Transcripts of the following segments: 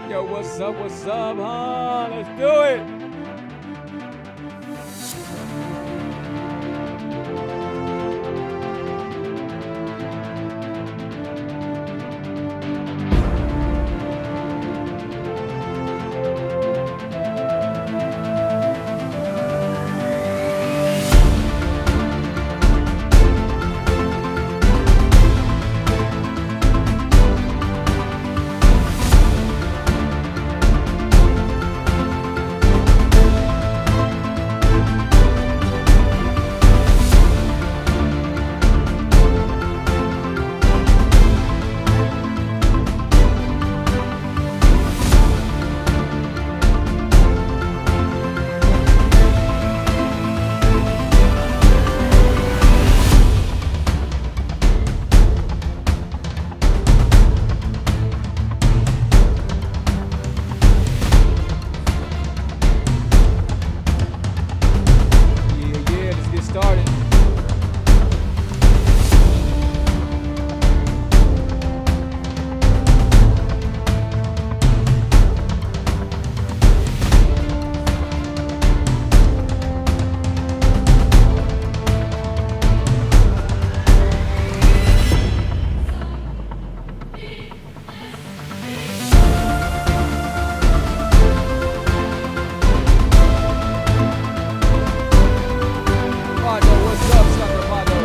Yo, what's up, huh? Let's do it. Yeah, let's get started. Pado, what's up, sucker Pado?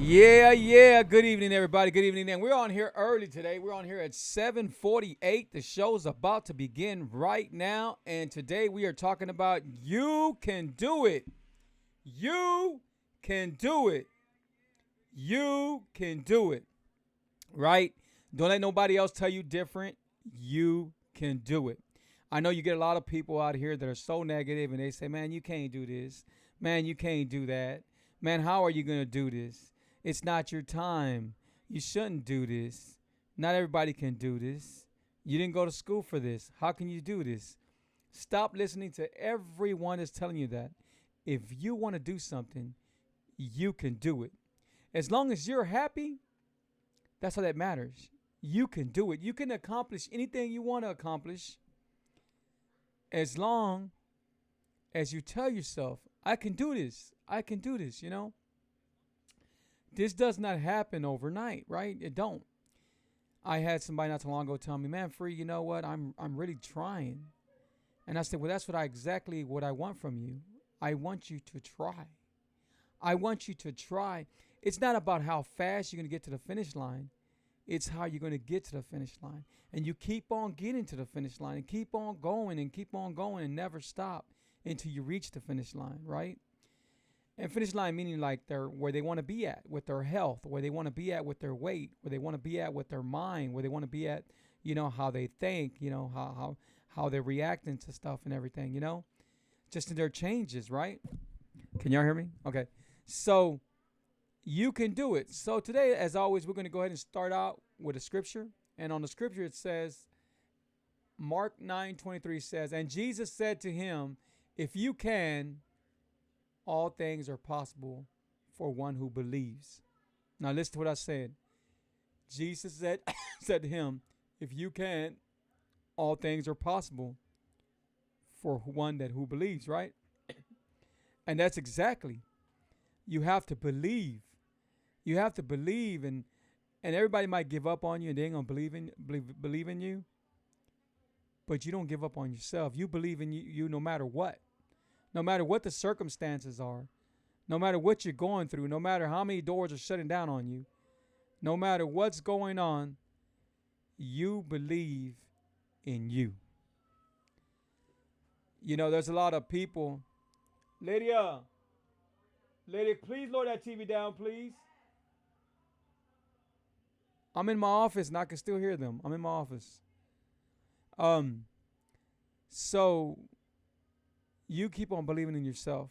Yeah. Good evening, everybody. Good evening. And we're on here early today. We're on here at 7:48. The show's about to begin right now. And today we are talking about you can do it. You can do it. You can do it. Right? Don't let nobody else tell you different. You can do it. I know you get a lot of people out here that are so negative and they say, man, you can't do this. Man, you can't do that. Man, how are you going to do this? It's not your time. You shouldn't do this. Not everybody can do this. You didn't go to school for this. How can you do this? Stop listening to everyone that's telling you that. If you want to do something, you can do it. As long as you're happy, that's all that matters. You can do it. You can accomplish anything you want to accomplish as long as you tell yourself, I can do this. I can do this, you know? This does not happen overnight, right? It don't. I had somebody not too long ago tell me, man, Free, you know what? I'm really trying. And I said, well, that's exactly what I want from you. I want you to try. I want you to try. It's not about how fast you're going to get to the finish line. It's how you're going to get to the finish line. And you keep on getting to the finish line and keep on going and never stop until you reach the finish line, right? And finish line meaning like they're where they want to be at with their health, where they want to be at with their weight, where they want to be at with their mind, where they want to be at, how they think, how they're reacting to stuff and everything, just in their changes, right? Can y'all hear me? Okay. So you can do it. So today, as always, we're going to go ahead and start out with a scripture. And on the scripture, it says, Mark 9:23 says, and Jesus said to him, if you can, all things are possible for one who believes. Now listen to what I said. Jesus said, said to him, if you can, all things are possible for one that who believes, right? And that's exactly. You have to believe. You have to believe, and everybody might give up on you and they ain't gonna believe in you. But you don't give up on yourself. You believe in you no matter what. No matter what the circumstances are, no matter what you're going through, no matter how many doors are shutting down on you, no matter what's going on, you believe in you. There's a lot of people Lady, lady, please lower that TV down, please. I'm in my office and I can still hear them. I'm in my office. Um, so you keep on believing in yourself,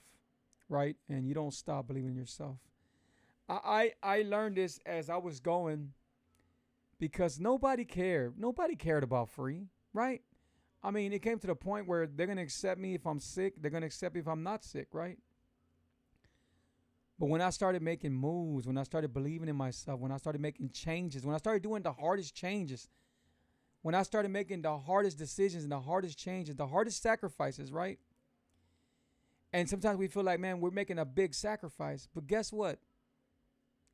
right? And you don't stop believing in yourself. I learned this as I was going because nobody cared. Nobody cared about free, right? I mean, it came to the point where they're gonna accept me if I'm sick. They're gonna accept me if I'm not sick, right? But when I started making moves, when I started believing in myself, when I started making changes, when I started doing the hardest changes, when I started making the hardest decisions and the hardest changes, the hardest sacrifices, right? And sometimes we feel like, man, we're making a big sacrifice. But guess what?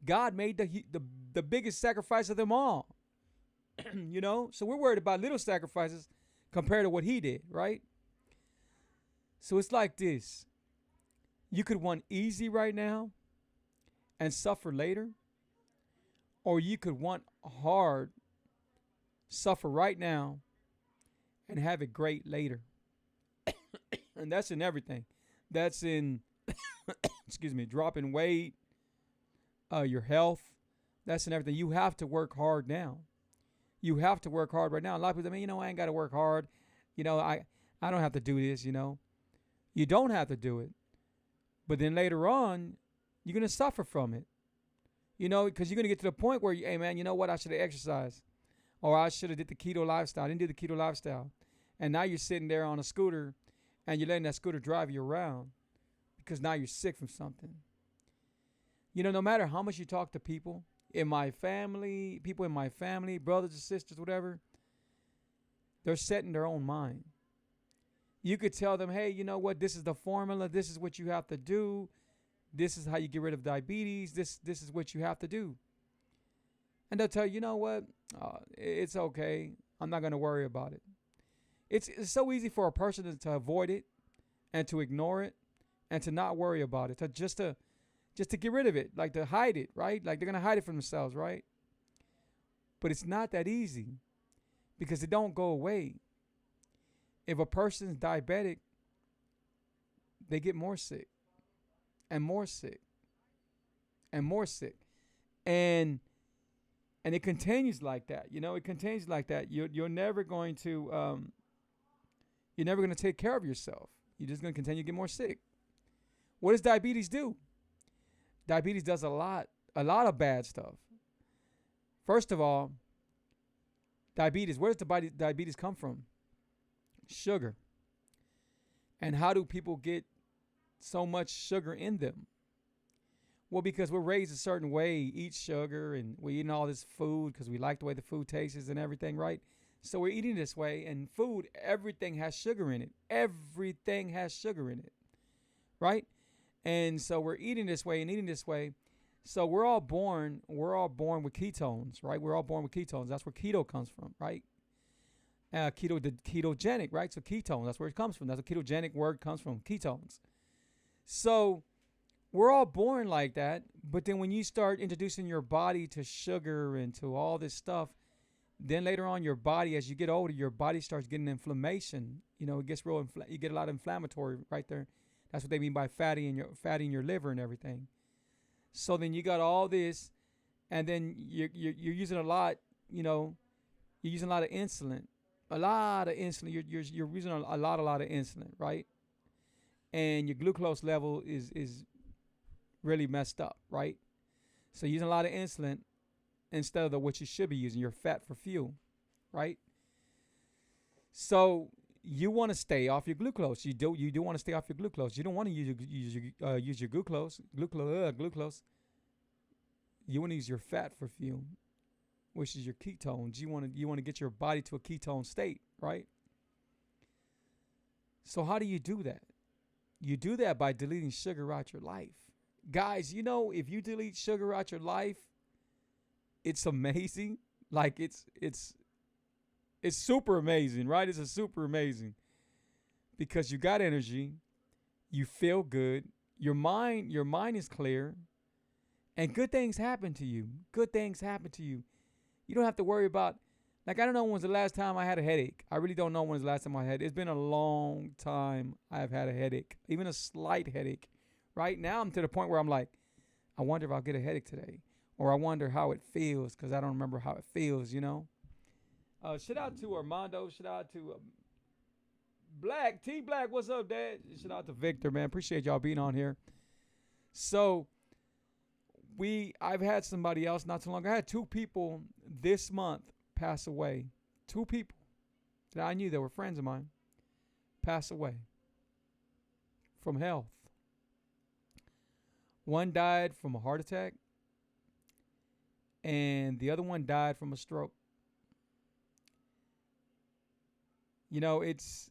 God made the biggest sacrifice of them all. You know? So we're worried about little sacrifices compared to what he did, right? So it's like this. You could want easy right now and suffer later, or you could want hard, suffer right now, and have it great later. And that's in everything. That's in, excuse me, dropping weight, your health. That's in everything. You have to work hard now. You have to work hard right now. A lot of people say, man, I ain't got to work hard. I don't have to do this, You don't have to do it. But then later on, you're going to suffer from it. Because you're going to get to the point where, hey, man, you know what? I should have exercised. Or I should have did the keto lifestyle. I didn't do the keto lifestyle. And now you're sitting there on a scooter and you're letting that scooter drive you around because now you're sick from something. No matter how much you talk to people in my family, brothers and sisters, whatever, they're set in their own mind. You could tell them, hey, you know what? This is the formula. This is what you have to do. This is how you get rid of diabetes. This is what you have to do. And they'll tell you, you know what? It's okay. I'm not going to worry about it. It's so easy for a person to avoid it and to ignore it and to not worry about it, just to get rid of it, like to hide it, right? Like they're going to hide it from themselves, right? But it's not that easy because it don't go away. If a person's diabetic, they get more sick and more sick and more sick. And it continues like that. It continues like that. You're never going to take care of yourself. You're just going to continue to get more sick. What does diabetes do? Diabetes does a lot of bad stuff. First of all, diabetes, where does the diabetes come from? Sugar. And how do people get so much sugar in them? Well, because we're raised a certain way, eat sugar, and we're eating all this food because we like the way the food tastes and everything, right? So we're eating this way, and food, everything has sugar in it. Everything has sugar in it, right? And so we're eating this way and eating this way. So we're all born with ketones, right? We're all born with ketones. That's where keto comes from, right? Ketogenic, right? So ketones, that's where it comes from. That's a ketogenic word comes from, ketones. So we're all born like that, but then when you start introducing your body to sugar and to all this stuff, then later on your body, as you get older, your body starts getting inflammation. It gets real. You get a lot of inflammatory right there. That's what they mean by fatty in your liver and everything. So then you got all this, and then you're using a lot. You're using a lot of insulin. A lot of insulin. You're using a lot of insulin, right? And your glucose level is really messed up, right? So you're using a lot of insulin instead of what you should be using, your fat for fuel, right? So you want to stay off your glucose. You do want to stay off your glucose. You don't want to use your glucose. You want to use your fat for fuel, which is your ketones. You want to get your body to a ketone state, right? So how do you do that? You do that by deleting sugar out your life. Guys, if you delete sugar out your life, it's amazing. Like it's super amazing, right? It's a super amazing because you got energy, you feel good, your mind is clear, and good things happen to you. Good things happen to you. You don't have to worry about Like, I don't know when was the last time I had a headache. I really don't know when was the last time I had. It's been a long time I've had a headache, even a slight headache. Right now, I'm to the point where I'm like, I wonder if I'll get a headache today, or I wonder how it feels because I don't remember how it feels. Shout out to Armando. Shout out to Black T Black. What's up, Dad? Shout out to Victor, man. Appreciate y'all being on here. So I've had somebody else not too long. I had two people this month pass away. Two people that I knew that were friends of mine pass away from health. One died from a heart attack, and the other one died from a stroke. It's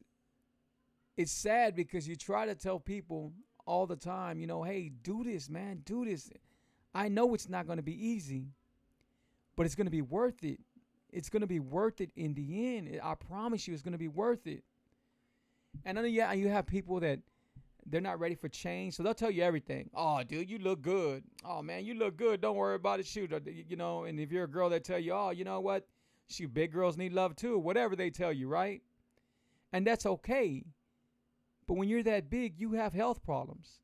sad because you try to tell people all the time, hey, do this, man, do this. I know it's not going to be easy, but it's going to be worth it. It's going to be worth it in the end. I promise you it's going to be worth it. And I know you have people that they're not ready for change, so they'll tell you everything. Oh, dude, you look good. Oh, man, you look good. Don't worry about it. Shoot, and if you're a girl, they tell you, oh, you know what? Shoot, big girls need love too. Whatever they tell you, right? And that's okay. But when you're that big, you have health problems.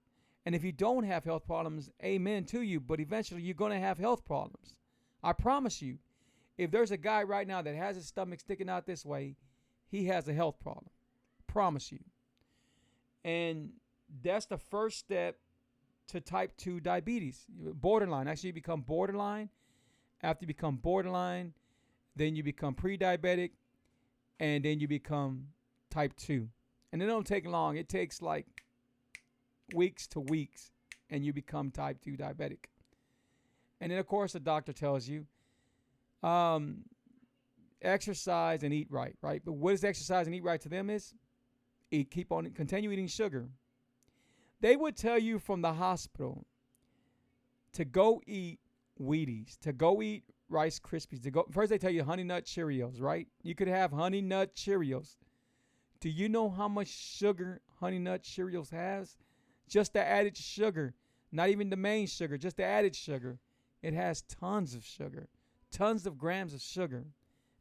And if you don't have health problems, amen to you. But eventually, you're going to have health problems. I promise you. If there's a guy right now that has his stomach sticking out this way, he has a health problem. Promise you. And that's the first step to type 2 diabetes. Borderline. Actually, you become borderline. After you become borderline, then you become pre-diabetic, and then you become type 2. And it don't take long. It takes like weeks to weeks, and you become type 2 diabetic. And then, of course, the doctor tells you, exercise and eat right, right? But what is exercise and eat right to them is continue eating sugar. They would tell you from the hospital to go eat Wheaties, to go eat Rice Krispies, first they tell you Honey Nut Cheerios, right? You could have Honey Nut Cheerios. Do you know how much sugar Honey Nut Cheerios has? Just the added sugar, not even the main sugar, just the added sugar. It has tons of sugar. Tons of grams of sugar,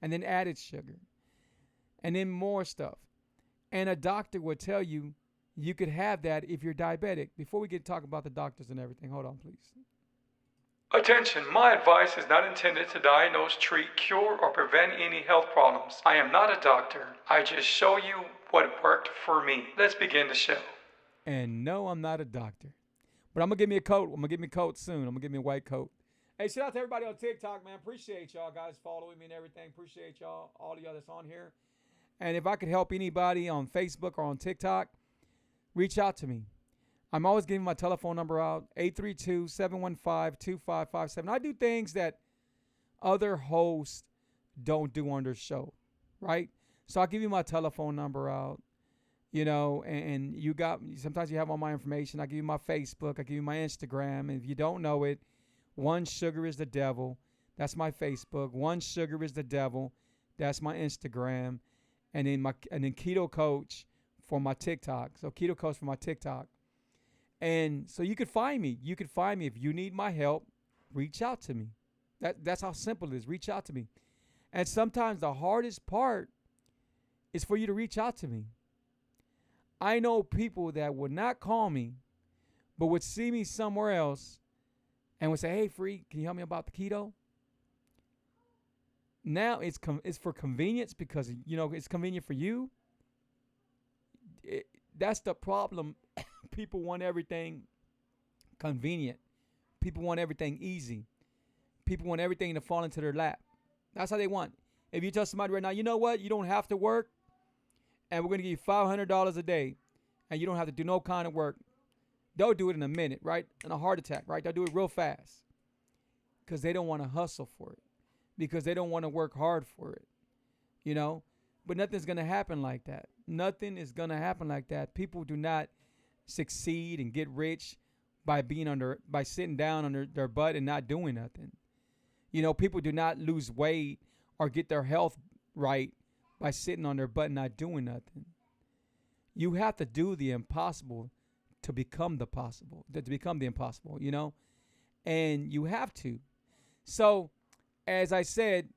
and then added sugar, and then more stuff. And a doctor would tell you you could have that if you're diabetic. Before we get to talk about the doctors and everything, hold on, please. Attention, my advice is not intended to diagnose, treat, cure, or prevent any health problems. I am not a doctor. I just show you what worked for me. Let's begin the show. And no, I'm not a doctor. But I'm going to give me a coat. I'm going to give me a coat soon. I'm going to give me a white coat. Hey, shout out to everybody on TikTok, man. Appreciate y'all guys following me and everything. Appreciate y'all, all of y'all that's on here. And if I could help anybody on Facebook or on TikTok, reach out to me. I'm always giving my telephone number out, 832-715-2557. I do things that other hosts don't do on their show, right? So I'll give you my telephone number out, and sometimes you have all my information. I give you my Facebook. I give you my Instagram. And if you don't know it, One Sugar is the Devil. That's my Facebook. One Sugar is the Devil. That's my Instagram. And then Keto Coach for my TikTok. So Keto Coach for my TikTok. And so you could find me. You could find me. If you need my help, reach out to me. That's how simple it is. Reach out to me. And sometimes the hardest part is for you to reach out to me. I know people that would not call me, but would see me somewhere else and would say, hey, Free, can you help me about the keto? Now it's for convenience because, it's convenient for you. That's the problem. People want everything convenient. People want everything easy. People want everything to fall into their lap. That's how they want. If you tell somebody right now, you know what? You don't have to work, and we're going to give you $500 a day, and you don't have to do no kind of work. They'll do it in a minute, right? In a heart attack, right? They'll do it real fast because they don't want to hustle for it, because they don't want to work hard for it, But nothing's going to happen like that. Nothing is going to happen like that. People do not succeed and get rich by sitting down on their butt and not doing nothing. People do not lose weight or get their health right by sitting on their butt and not doing nothing. You have to do the impossible to become the possible, to become the impossible, And you have to. So, as I said,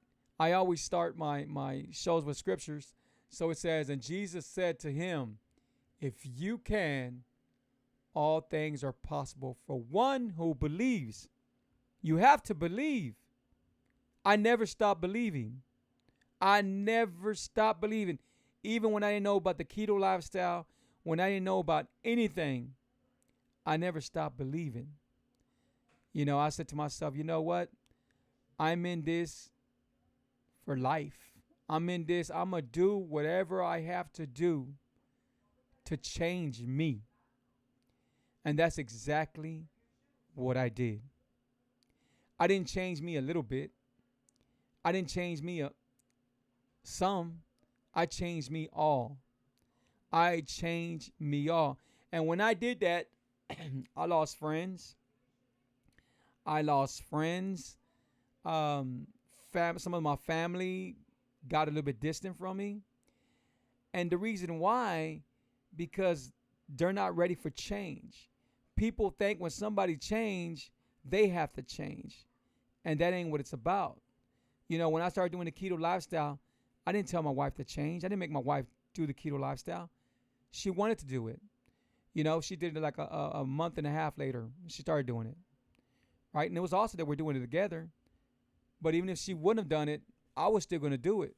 I always start my shows with scriptures. So it says, and Jesus said to him, if you can, all things are possible for one who believes. You have to believe. I never stopped believing. I never stopped believing. Even when I didn't know about the keto lifestyle, when I didn't know about anything, I never stopped believing. I said to myself, you know what? I'm in this for life. I'm in this. I'm going to do whatever I have to do to change me. And that's exactly what I did. I didn't change me a little bit. I didn't change me some. I changed me all. I changed me all. And when I did that, I lost friends. Some of my family got a little bit distant from me. And the reason why, because they're not ready for change. People think when somebody change, they have to change. And that ain't what it's about. When I started doing the keto lifestyle, I didn't tell my wife to change. I didn't make my wife do the keto lifestyle. She wanted to do it. She did it like a month and a half later. She started doing it. Right? And it was also that we're doing it together. But even if she wouldn't have done it, I was still going to do it.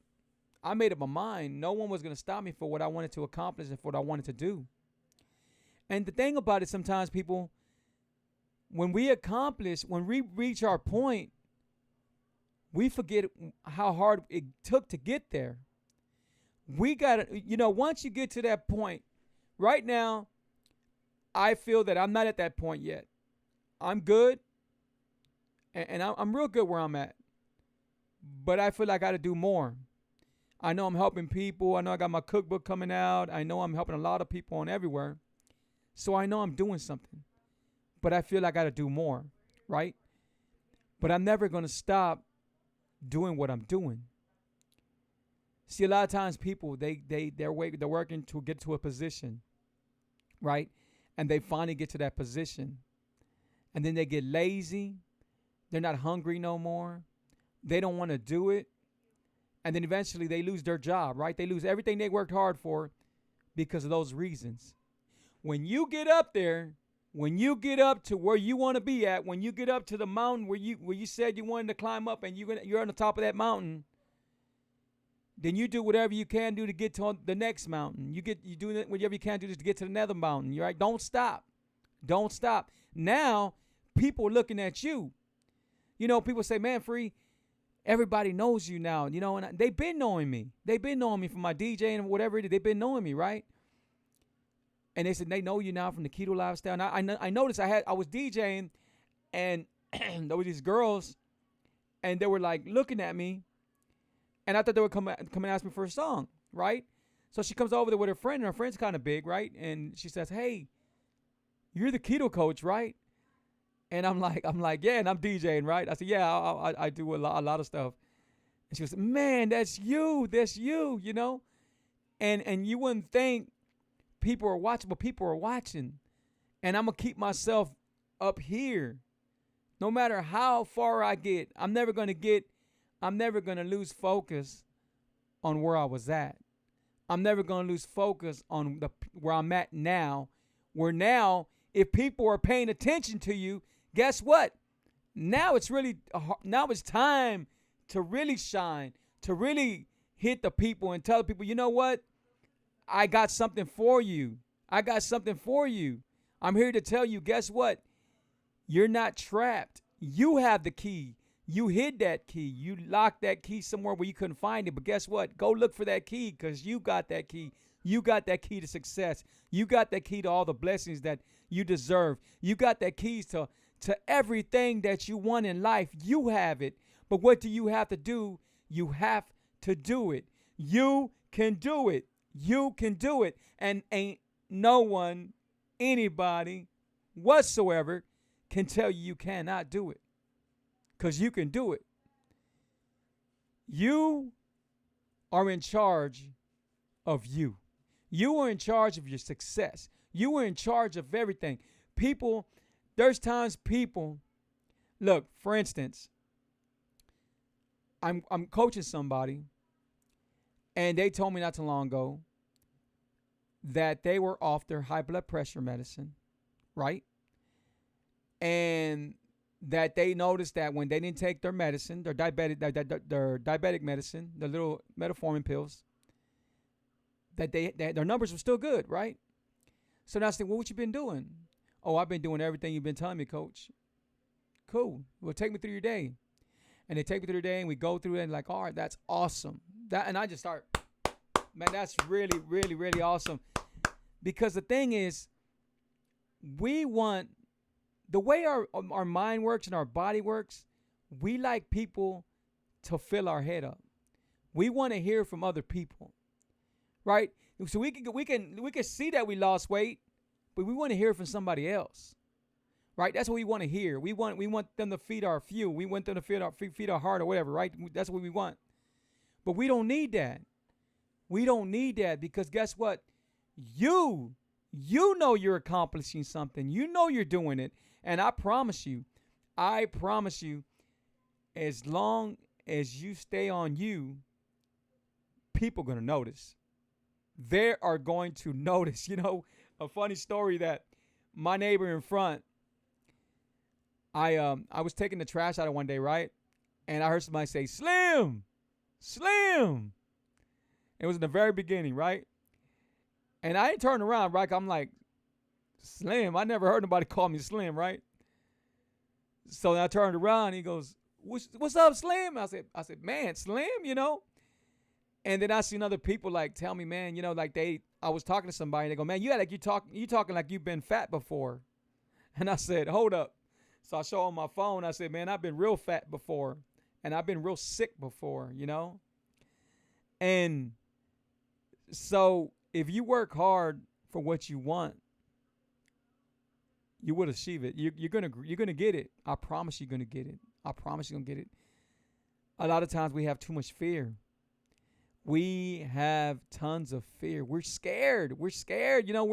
I made up my mind. No one was going to stop me for what I wanted to accomplish and for what I wanted to do. And the thing about it, sometimes people, when we reach our point, we forget how hard it took to get there. We got to, once you get to that point, right now, I feel that I'm not at that point yet. I'm good. And I'm real good where I'm at. But I feel like I got to do more. I know I'm helping people. I know I got my cookbook coming out. I know I'm helping a lot of people on everywhere. So I know I'm doing something. But I feel like I got to do more, right? But I'm never going to stop doing what I'm doing. See, a lot of times people, they're working to get to a position, right? And they finally get to that position. And then they get lazy. They're not hungry no more. They don't want to do it. And then eventually they lose their job, right? They lose everything they worked hard for because of those reasons. When you get up there, when you get up to where you want to be at, when you get up to the mountain where you said you wanted to climb up and you're on the top of that mountain, then you do whatever you can do to get to the next mountain. You do whatever you can do just to get to another mountain. You're right. Don't stop. Don't stop. Now people are looking at you. People say, man, Free, everybody knows you now, and they've been knowing me. They've been knowing me from my DJing and whatever it is. They've been knowing me, right? And they said they know you now from the keto lifestyle. And I noticed I was DJing, and there were these girls, and they were like looking at me, and I thought they would come and ask me for a song, right? So she comes over there with her friend, and her friend's kind of big, right? And she says, "Hey, you're the keto coach, right?" And I'm like, yeah, and I'm DJing, right? I said, yeah, I do a lot of stuff. And she was, man, that's you, And you wouldn't think people are watching, but people are watching. And I'm going to keep myself up here. No matter how far I get, I'm never going to lose focus on where I was at. I'm never going to lose focus on where I'm at now. Where now, if people are paying attention to you, guess what? Now it's time to really shine, to really hit the people and tell the people, you know what? I got something for you. I'm here to tell you, guess what? You're not trapped. You have the key. You hid that key. You locked that key somewhere where you couldn't find it. But guess what? Go look for that key because you got that key. You got that key to success. You got that key to all the blessings that you deserve. You got that keys to everything that you want in life. You have it. But what do you have to do? You have to do it. You can do it. You can do it. And ain't no one, anybody whatsoever can tell you cannot do it. Because you can do it. You are in charge of you. You are in charge of your success. You are in charge of everything. There's times people, look, for instance, I'm coaching somebody, and they told me not too long ago that they were off their high blood pressure medicine, right? And that they noticed that when they didn't take their medicine, their diabetic medicine, the little metformin pills, that their numbers were still good, right? So now I said, well, what you been doing? Oh, I've been doing everything you've been telling me, coach. Cool. Well, take me through your day. And they take me through the day, and we go through it, and like, all right, that's awesome. And I just start, man, that's really, really, really awesome. Because the thing is, we want, the way our mind works and our body works, we like people to fill our head up. We want to hear from other people, right? So we can see that we lost weight, but we want to hear from somebody else. Right, that's what we want to hear. We want them to feed our fuel. We want them to feed our heart or whatever. Right, that's what we want. But we don't need that. We don't need that because guess what? You know you're accomplishing something. You know you're doing it, and I promise you, as long as you stay on you, people are gonna notice. They are going to notice. You know, a funny story that my neighbor in front. I was taking the trash out of one day, right? And I heard somebody say, Slim! Slim! It was in the very beginning, right? And I ain't turned around, right? I'm like, Slim? I never heard nobody call me Slim, right? So then I turned around, and he goes, what's up, Slim? I said, man, Slim, you know? And then I seen other people like tell me, man, you know, like I was talking to somebody, and they go, man, you talking like you've been fat before. And I said, hold up. So I show on my phone, I said, man, I've been real fat before. And I've been real sick before, you know? And so if you work hard for what you want, you will achieve it. You're gonna get it. I promise you're gonna get it. I promise you're gonna get it. A lot of times we have too much fear. We have tons of fear. We're scared. We're scared. You know,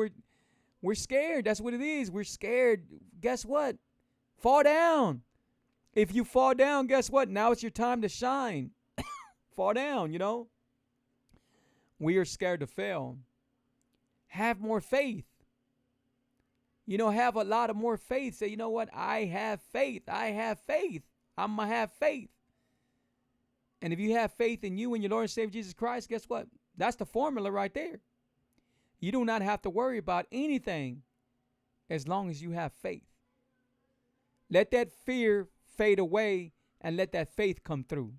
we're scared. That's what it is. We're scared. Guess what? Fall down. If you fall down, guess what? Now it's your time to shine. Fall down, you know. We are scared to fail. Have more faith. You know, have a lot of more faith. Say, you know what? I have faith. I have faith. I'm going to have faith. And if you have faith in you and your Lord and Savior Jesus Christ, guess what? That's the formula right there. You do not have to worry about anything as long as you have faith. Let that fear fade away and let that faith come through.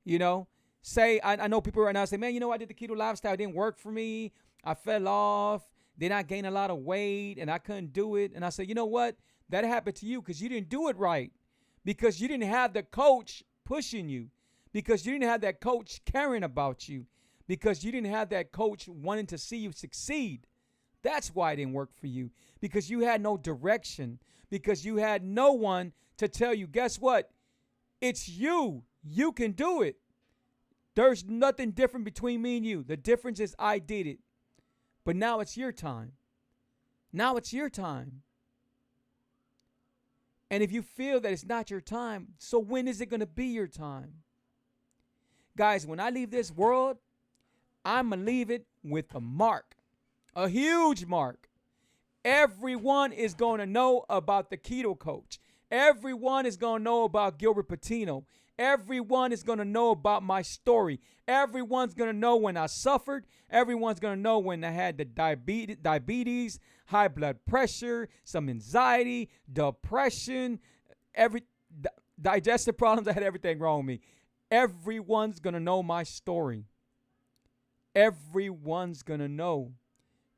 You know, say, I know people right now say, man, you know, I did the keto lifestyle. It didn't work for me. I fell off. Then I gained a lot of weight and I couldn't do it. And I said, you know what? That happened to you because you didn't do it right. Because you didn't have the coach pushing you. Because you didn't have that coach caring about you. Because you didn't have that coach wanting to see you succeed. That's why it didn't work for you. Because you had no direction. Because you had no one to tell you, guess what? It's you. You can do it. There's nothing different between me and you. The difference is I did it. But now it's your time. Now it's your time. And if you feel that it's not your time, so when is it going to be your time? Guys, when I leave this world, I'm going to leave it with a mark. A huge mark. Everyone is going to know about the keto coach. Everyone is going to know about Gilbert Patino. Everyone is going to know about my story. Everyone's going to know when I suffered. Everyone's going to know when I had the diabetes, high blood pressure, some anxiety, depression, digestive problems. I had everything wrong with me. Everyone's going to know my story. Everyone's going to know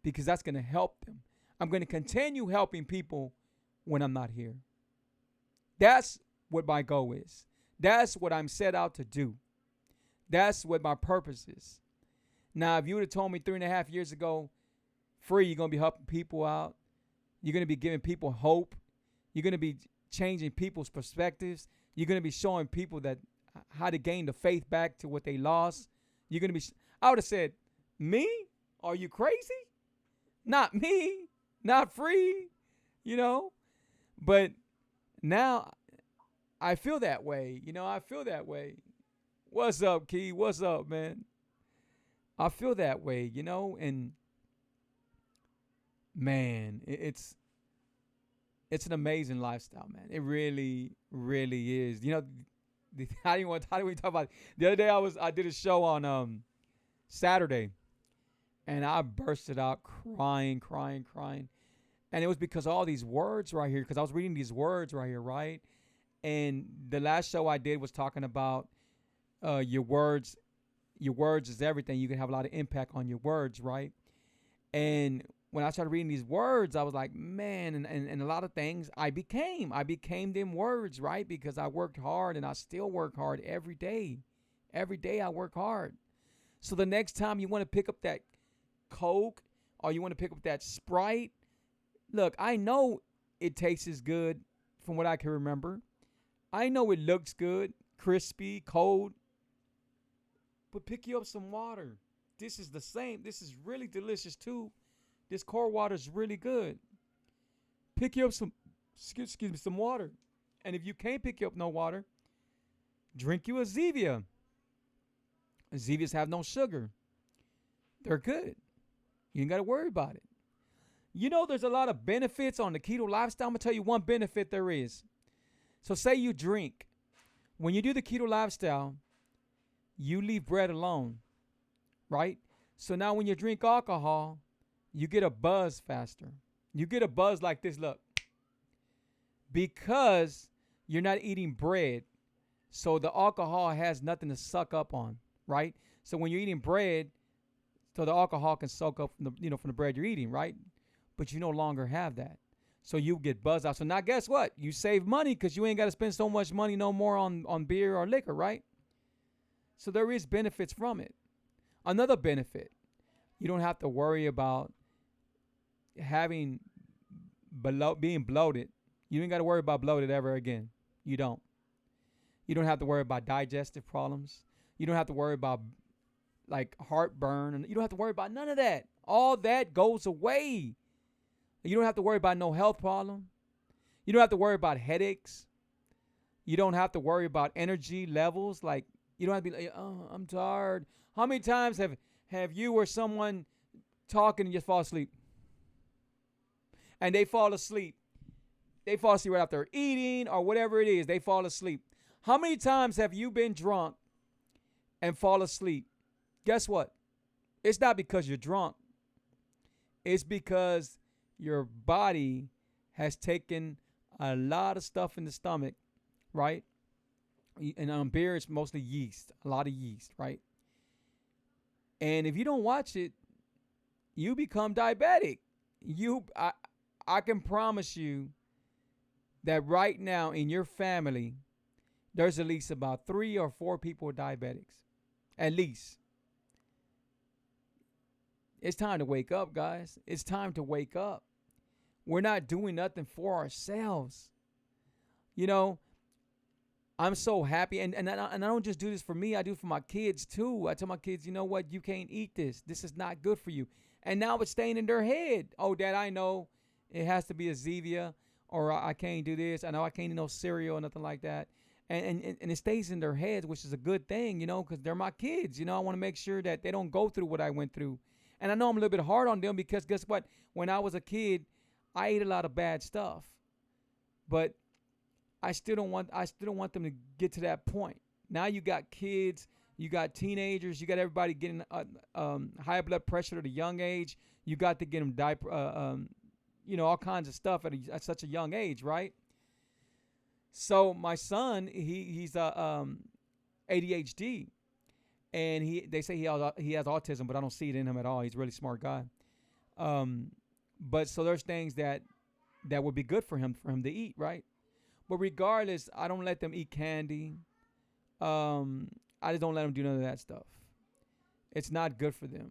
because that's going to help them. I'm going to continue helping people when I'm not here. That's what my goal is. That's what I'm set out to do. That's what my purpose is. Now, if you would have told me 3.5 years ago, Free, you're going to be helping people out. You're going to be giving people hope. You're going to be changing people's perspectives. You're going to be showing people that how to gain the faith back to what they lost. You're going to be, I would have said, me? Are you crazy? Not me. Not Free, you know. But now I feel that way. I feel that way. What's up, Key? What's up, man? I feel that way, and man, it's an amazing lifestyle, man. It really, really is. How do we talk about it? The other day I did a show on Saturday, and I bursted out crying, crying, crying. And it was because all these words right here, because I was reading these words right here, right? And the last show I did was talking about your words. Your words is everything. You can have a lot of impact on your words, right? And when I started reading these words, I was like, man, and a lot of things I became. I became them words, right? Because I worked hard and I still work hard every day. Every day I work hard. So the next time you want to pick up that Coke or you want to pick up that Sprite, look, I know it tastes good from what I can remember. I know it looks good, crispy, cold, but pick you up some water. This is the same. This is really delicious too. This core water is really good. Pick you up some water. And if you can't pick you up no water, drink you a Zevia. Zevias have no sugar. They're good. You ain't got to worry about it. There's a lot of benefits on the keto lifestyle. I'm going to tell you one benefit there is. So say you drink. When you do the keto lifestyle, you leave bread alone, right? So now when you drink alcohol, you get a buzz faster. You get a buzz like this, look. Because you're not eating bread, so the alcohol has nothing to suck up on, right? So when you're eating bread, so the alcohol can soak up from the bread you're eating, right? But you no longer have that. So you get buzzed out. So now guess what? You save money because you ain't got to spend so much money no more on beer or liquor, right? So there is benefits from it. Another benefit, you don't have to worry about being bloated. You ain't got to worry about bloated ever again. You don't. You don't have to worry about digestive problems. You don't have to worry about like heartburn, and you don't have to worry about none of that. All that goes away. You don't have to worry about no health problem. You don't have to worry about headaches. You don't have to worry about energy levels. Like you don't have to be like, oh, I'm tired. How many times have you or someone talking and just fall asleep? And they fall asleep. They fall asleep right after eating or whatever it is. They fall asleep. How many times have you been drunk and fall asleep? Guess what? It's not because you're drunk. It's because your body has taken a lot of stuff in the stomach, right? And on beer, it's mostly yeast, a lot of yeast, right? And if you don't watch it, you become diabetic. I can promise you that right now in your family, there's at least about 3 or 4 people with diabetics. At least. It's time to wake up, guys. It's time to wake up. We're not doing nothing for ourselves. I'm so happy. And I don't just do this for me. I do it for my kids, too. I tell my kids, you know what? You can't eat this. This is not good for you. And now it's staying in their head. Oh, Dad, I know it has to be a Zevia, or I can't do this. I know I can't eat no cereal or nothing like that. And it stays in their heads, which is a good thing, because they're my kids. I want to make sure that they don't go through what I went through. And I know I'm a little bit hard on them because guess what? When I was a kid, I ate a lot of bad stuff. But I still don't want them to get to that point. Now you got kids, you got teenagers, you got everybody getting high blood pressure at a young age. You got to get them diaper, all kinds of stuff at such a young age, right? So my son, he's ADHD, and they say he has autism, but I don't see it in him at all. He's a really smart guy. But so there's things that would be good for him to eat, right? But regardless, I don't let them eat candy. I just don't let them do none of that stuff. It's not good for them.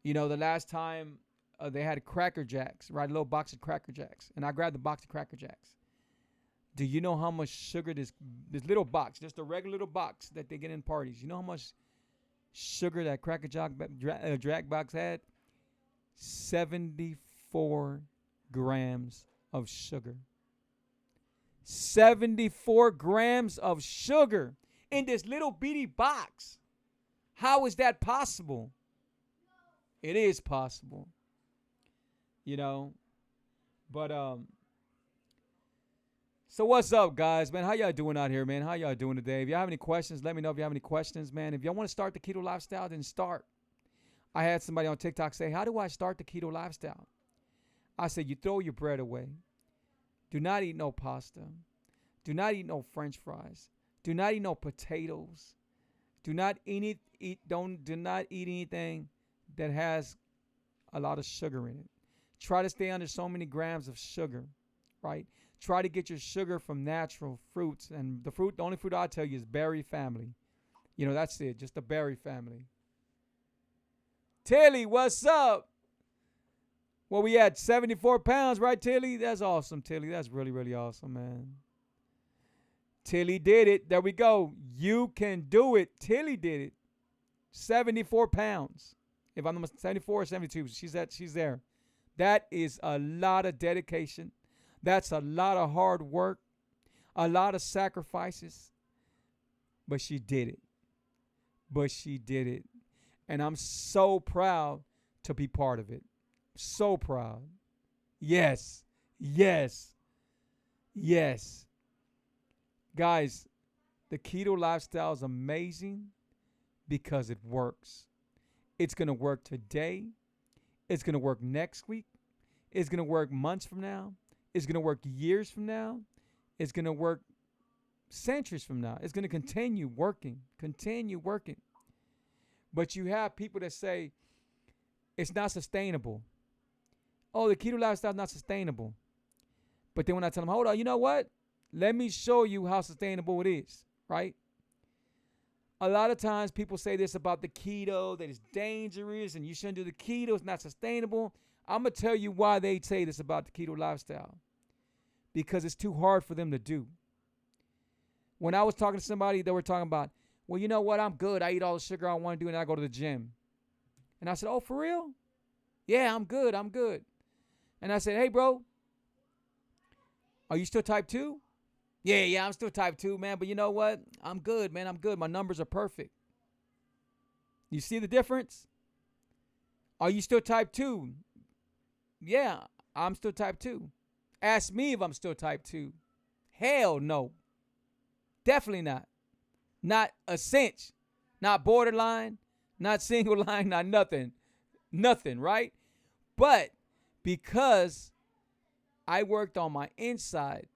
The last time they had Cracker Jacks, right? A little box of Cracker Jacks, and I grabbed the box of Cracker Jacks. Do you know how much sugar this little box, just a regular little box that they get in parties, you know how much sugar that Cracker Jack box had? 74 grams of sugar. 74 grams of sugar in this little bitty box. How is that possible? It is possible. You know. But so what's up, guys, man? How y'all doing out here, man? How y'all doing today? If y'all have any questions, let me know if you have any questions, man. If y'all want to start the keto lifestyle, then start. I had somebody on TikTok say, how do I start the keto lifestyle? I said, you throw your bread away. Do not eat no pasta. Do not eat no French fries. Do not eat no potatoes. Do not eat anything that has a lot of sugar in it. Try to stay under so many grams of sugar, right? Try to get your sugar from natural fruits. And the only fruit I'll tell you is berry family. You know, that's it. Just the berry family. Tilly, what's up? Well, we had 74 pounds, right, Tilly? That's awesome, Tilly. That's really, really awesome, man. Tilly did it. There we go. You can do it. Tilly did it. 74 pounds. If I'm 74 or 72, she's there. That is a lot of dedication. That's a lot of hard work, a lot of sacrifices. But she did it. And I'm so proud to be part of it. So proud. Yes. Guys, the keto lifestyle is amazing because it works. It's going to work today. It's going to work next week. It's going to work months from now. It's going to work years from now. It's going to work centuries from now. It's going to continue working. But you have people that say it's not sustainable. Oh, the keto lifestyle is not sustainable. But then when I tell them, hold on, you know what? Let me show you how sustainable it is, right? A lot of times people say this about the keto, that it's dangerous and you shouldn't do the keto, it's not sustainable. I'm going to tell you why they say this about the keto lifestyle. Because it's too hard for them to do. When I was talking to somebody, they were talking about, well, you know what? I'm good. I eat all the sugar I want to do and I go to the gym. And I said, oh, for real? Yeah, I'm good. And I said, hey, bro, are you still type 2? Yeah, I'm still type 2, man. But you know what? I'm good, man. I'm good. My numbers are perfect. You see the difference? Are you still type 2? Yeah, I'm still type 2. Ask me if I'm still type 2. Hell no. Definitely not. Not a cinch. Not borderline. Not single line. Not nothing. Nothing, right? But because I worked on my inside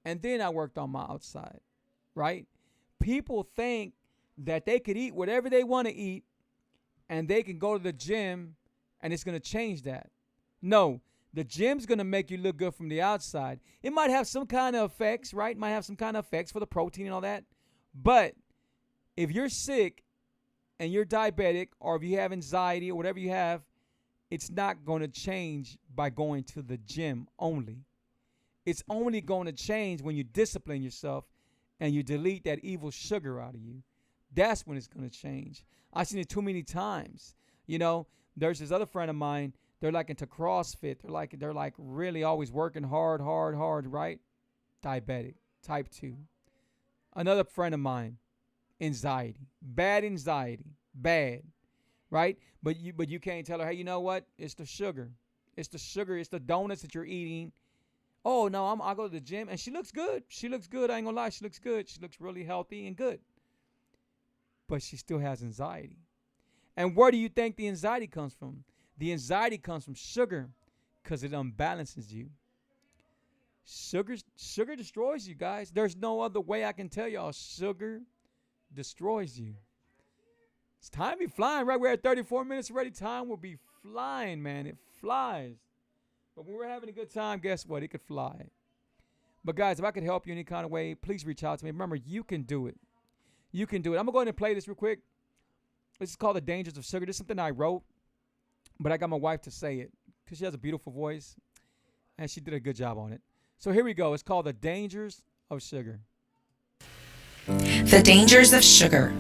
and then I worked on my outside, right? People think that they could eat whatever they want to eat and they can go to the gym and it's going to change that. No, the gym's going to make you look good from the outside. It might have some kind of effects, right? It might have some kind of effects for the protein and all that. But if you're sick and you're diabetic or if you have anxiety or whatever you have, it's not going to change by going to the gym only. It's only going to change when you discipline yourself and you delete that evil sugar out of you. That's when it's going to change. I've seen it too many times. You know, there's this other friend of mine. They're like into CrossFit. They're like really always working hard, right? Diabetic, type 2. Another friend of mine, anxiety, bad, right? But you can't tell her, hey, you know what? It's the sugar. It's the donuts that you're eating. Oh, no, I'll go to the gym. And she looks good. I ain't going to lie. She looks good. She looks really healthy and good. But she still has anxiety. And where do you think the anxiety comes from? The anxiety comes from sugar because it unbalances you. Sugar destroys you, guys. There's no other way I can tell y'all. Sugar destroys you. It's time be flying, right? We're at 34 minutes already. Time will be flying, man. It flies. But when we're having a good time, guess what? It could fly. But guys, if I could help you in any kind of way, please reach out to me. Remember, you can do it. You can do it. I'm going to go ahead and play this real quick. This is called The Dangers of Sugar. This is something I wrote, but I got my wife to say it because she has a beautiful voice, and she did a good job on it. So here we go. It's called The Dangers of Sugar. The dangers of sugar.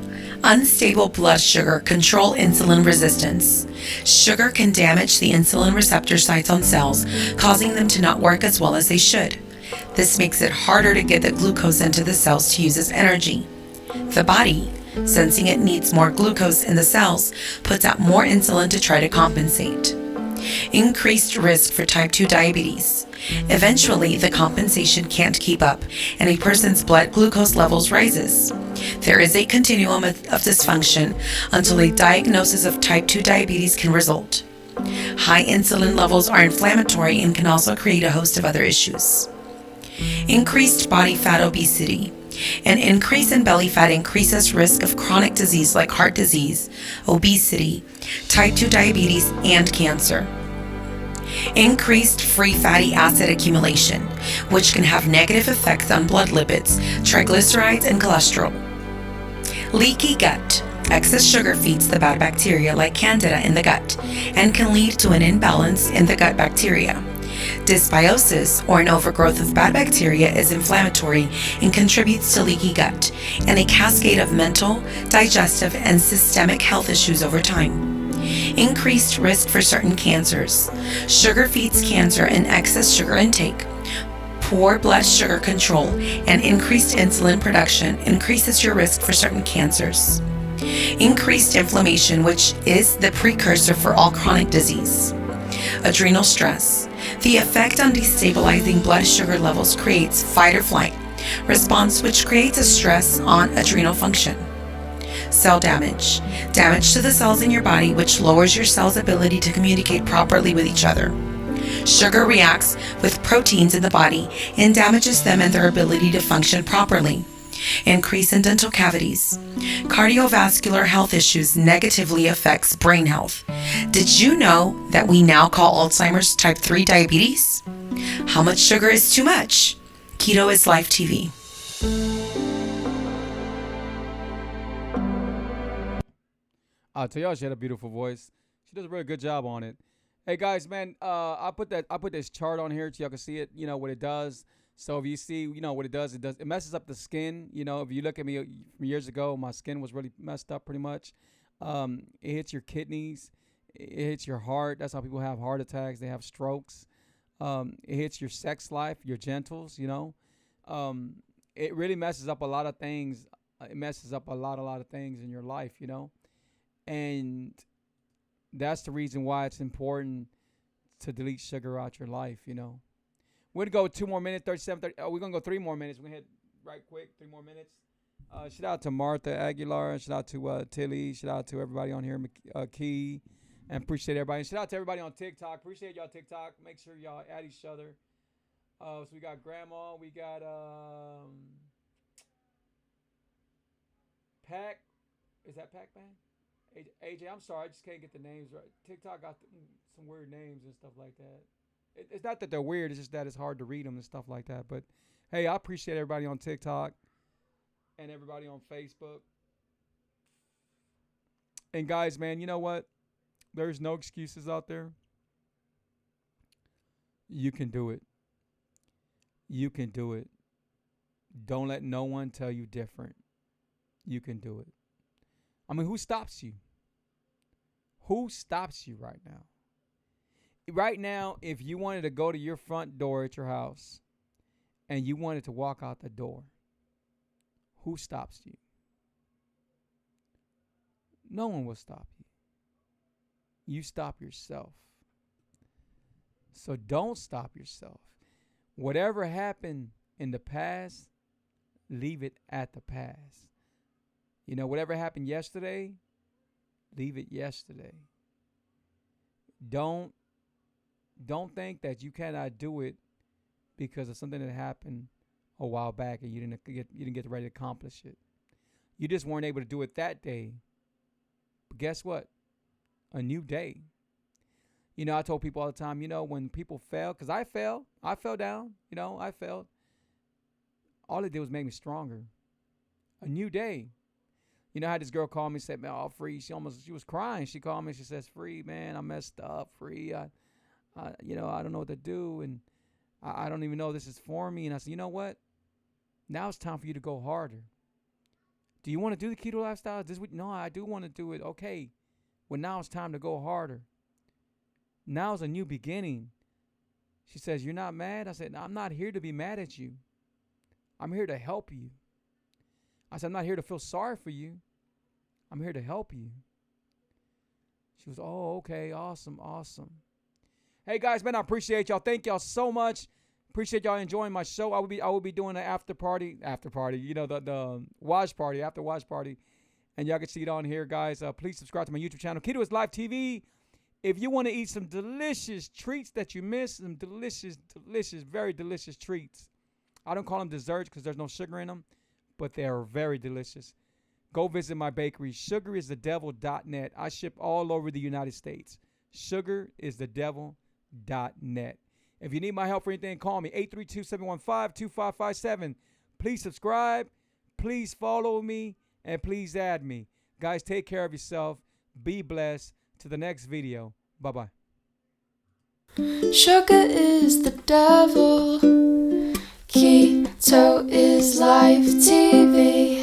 Unstable blood sugar control insulin resistance. Sugar can damage the insulin receptor sites on cells, causing them to not work as well as they should. This makes it harder to get the glucose into the cells to use as energy. The body, sensing it needs more glucose in the cells, puts out more insulin to try to compensate. Increased risk for type 2 diabetes. Eventually, the compensation can't keep up, and a person's blood glucose levels rises. There is a continuum of dysfunction until a diagnosis of type 2 diabetes can result. High insulin levels are inflammatory and can also create a host of other issues. Increased body fat obesity. An increase in belly fat increases risk of chronic disease like heart disease, obesity, type 2 diabetes, and cancer. Increased free fatty acid accumulation, which can have negative effects on blood lipids, triglycerides, and cholesterol. Leaky gut. Excess sugar feeds the bad bacteria like Candida in the gut and can lead to an imbalance in the gut bacteria. Dysbiosis, or an overgrowth of bad bacteria, is inflammatory and contributes to leaky gut and a cascade of mental, digestive, and systemic health issues over time. Increased risk for certain cancers. Sugar feeds cancer and excess sugar intake. Poor blood sugar control and increased insulin production increases your risk for certain cancers. Increased inflammation, which is the precursor for all chronic disease. Adrenal stress. The effect on destabilizing blood sugar levels creates fight or flight response, which creates a stress on adrenal function. Cell damage. Damage to the cells in your body, which lowers your cell's ability to communicate properly with each other. Sugar reacts with proteins in the body and damages them and their ability to function properly. Increase in dental cavities. Cardiovascular health issues negatively affects brain health. Did you know that we now call Alzheimer's type 3 diabetes? How much sugar is too much? Keto is Life TV. I'll tell y'all, she had a beautiful voice. She does a really good job on it. Hey guys, man, I put this chart on here so y'all can see it. You know what it does. So if you see, you know what it messes up the skin. You know, if you look at me from years ago, my skin was really messed up pretty much. It hits your kidneys, it hits your heart. That's how people have heart attacks. They have strokes. It hits your sex life, your genitals. You know, it really messes up a lot of things. It messes up a lot of things in your life. You know, and that's the reason why it's important to delete sugar out your life. You know. We're going to go 2 more minutes, 37, 30. Oh, we're going to go 3 more minutes. We're going to hit right quick, 3 more minutes. Shout out to Martha Aguilar. Shout out to Tilly. Shout out to everybody on here, Key. And appreciate everybody. And shout out to everybody on TikTok. Appreciate y'all TikTok. Make sure y'all add each other. So we got Grandma. We got Pac. Is that Pac Man? AJ, I'm sorry. I just can't get the names right. TikTok got some weird names and stuff like that. It's not that they're weird. It's just that it's hard to read them and stuff like that. But, hey, I appreciate everybody on TikTok and everybody on Facebook. And, guys, man, you know what? There's no excuses out there. You can do it. You can do it. Don't let no one tell you different. You can do it. I mean, who stops you? Who stops you right now? Right now, if you wanted to go to your front door at your house and you wanted to walk out the door, who stops you? No one will stop you. You stop yourself. So don't stop yourself. Whatever happened in the past, leave it at the past. You know, whatever happened yesterday, leave it yesterday. Don't think that you cannot do it because of something that happened a while back and you didn't get ready to accomplish it. You just weren't able to do it that day. But guess what? A new day. You know, I told people all the time, you know, when people fail, because I fell down, you know, I failed. All it did was make me stronger. A new day. You know, I had this girl call me and said, man, Free. She was crying. She called me. She says, Free, man, I messed up. Free, you know, I don't know what to do, and I don't even know this is for me. And I said, you know what? Now it's time for you to go harder. Do you want to do the keto lifestyle this week? No, I do want to do it. Okay. Well, now it's time to go harder. Now is a new beginning. She says, "You're not mad?" I said, "No, I'm not here to be mad at you. I'm here to help you." I said, "I'm not here to feel sorry for you. I'm here to help you." She was, "Oh, okay, awesome, awesome." Hey guys, man, I appreciate y'all. Thank y'all so much. Appreciate y'all enjoying my show. I will be doing an after party, the watch party, after watch party, and y'all can see it on here, guys. Please subscribe to my YouTube channel, Keto is Live TV. If you want to eat some delicious treats that you miss, some delicious, very delicious treats. I don't call them desserts because there's no sugar in them, but they are very delicious. Go visit my bakery, sugaristhedevil.net. I ship all over the United States. Sugaristhedevil.net. If you need my help for anything, call me, 832-715-2557. Please subscribe, please follow me, and please add me. Guys, take care of yourself. Be blessed. To the next video. Bye-bye. Sugar is the devil. Keto is Live TV.